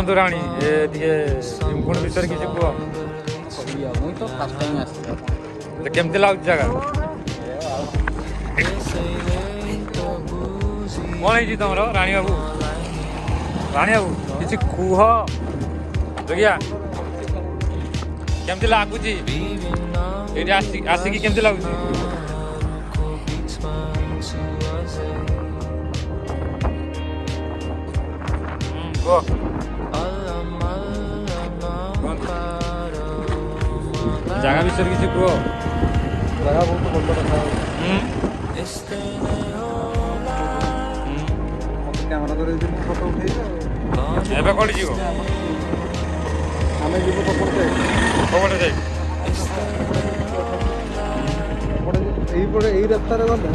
କୁହନ୍ତୁ ରାଣୀ ଏ ଟିକେ ଭୀମକୁଣ୍ଡ ବିଷୟରେ କିଛି କୁହ। ମୁଇଁ ତ ଫାର୍ଷ୍ଟ ଟାଇମ୍ ଆସିଥିଲି। କେମିତି ଲାଗୁଛି ଜାଗା? କ'ଣ ହେଇଛି ତମର ରାଣୀ ବାବୁ? ରାଣୀ ବାବୁ କିଛି କୁହ। ଜଗିଆ କେମିତି ଲାଗୁଛି ଏଇଠି ଆସିକି କେମିତି ଲାଗୁଛି? କୁହ। ଜାଗା ବିଷୟରେ କିଛି କୁହ। ଜାଗା ବହୁତ ଭଲ କଥା। କ୍ୟାମେରା ଧରି ଫଟୋ ଉଠେଇବେ। ଏବେ କୋଉଠି ଯିବ? ଆମେ ଯିବୁ କପଡ଼େ ଯାଇ ଏଇପଟେ ଏଇ ରାସ୍ତାରେ ଗଲେ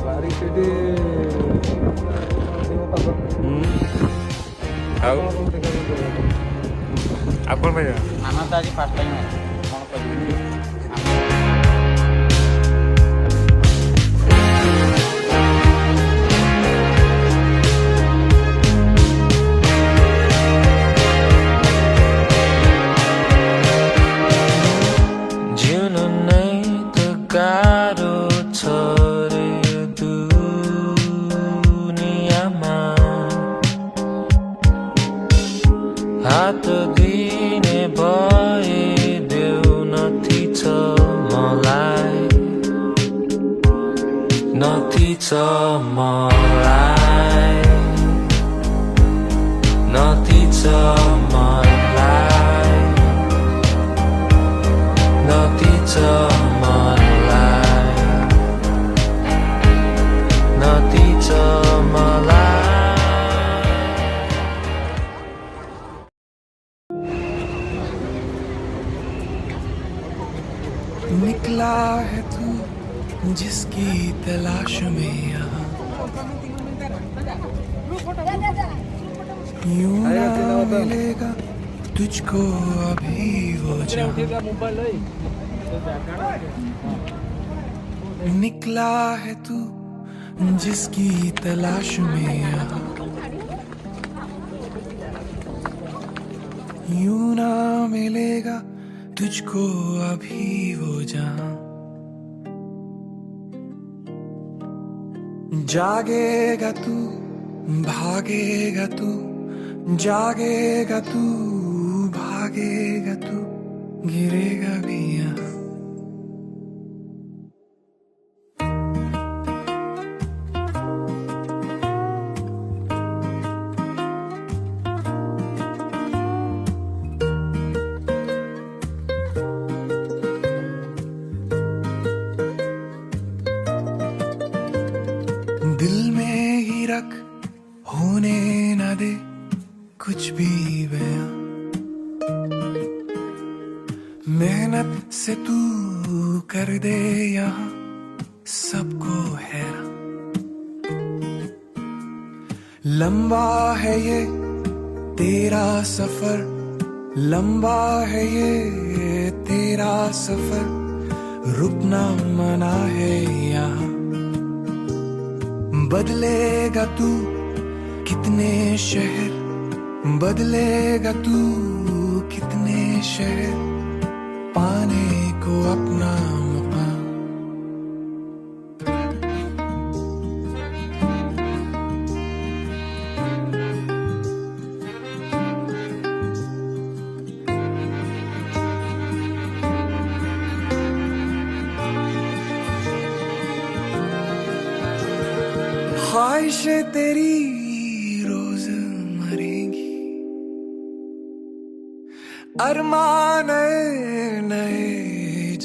ବାରି ସେଠି ଆଉ ଆପଣ ଭାଇ ଆମେ ତ ଆଜି ଫାର୍ଷ୍ଟ ଟାଇମ୍ କ'ଣ କରିବୁ। हात दिने भइदेऊ नथी छ मलाई, नथी छ मलाई, नथी छ मलाई, नथी छ मलाई, नथी छ मलाई। निकला है तू जिसकी तलाश में यहाँ, यूं ना मिलेगा तुझको अभी वो जहाँ। निकला है तू जिसकी तलाश में यहाँ, यूं ना मिलेगा तुझको अभी वो जहां। जागेगा तू, भागेगा तू, जागेगा तू, भागेगा तू, गिरेगा भी यहाँ। दिल में ही रख, होने न दे कुछ भी बयां, मेहनत से तू कर दे यहाँ सबको हैरान। लंबा है ये तेरा सफर, लंबा है ये तेरा सफर, रुकना मना है यहाँ। बदलेगा तू कितने शहर, बदलेगा तू कितने शहर, पाने को अपना मुकाम। ख्वाहिशें तेरी रोज मरेंगी, अरमान नए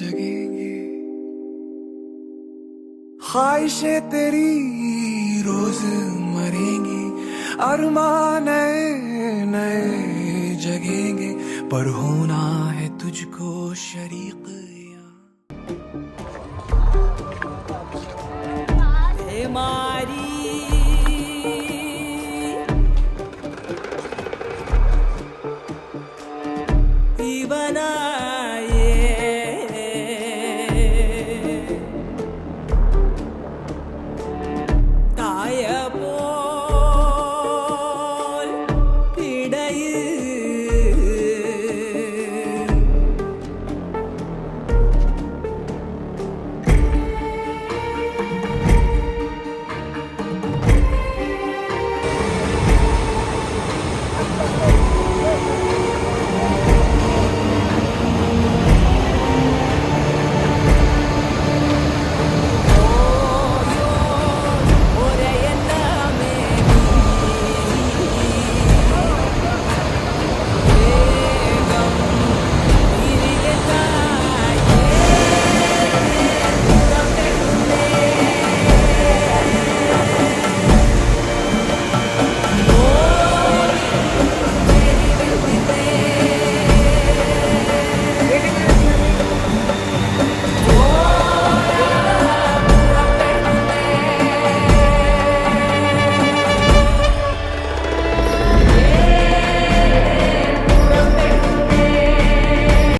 जगेंगे। ख्वाहिशें तेरी रोज मरेंगी, अरमान नए जगेंगे, पर होना है तुझको शरीक। माँ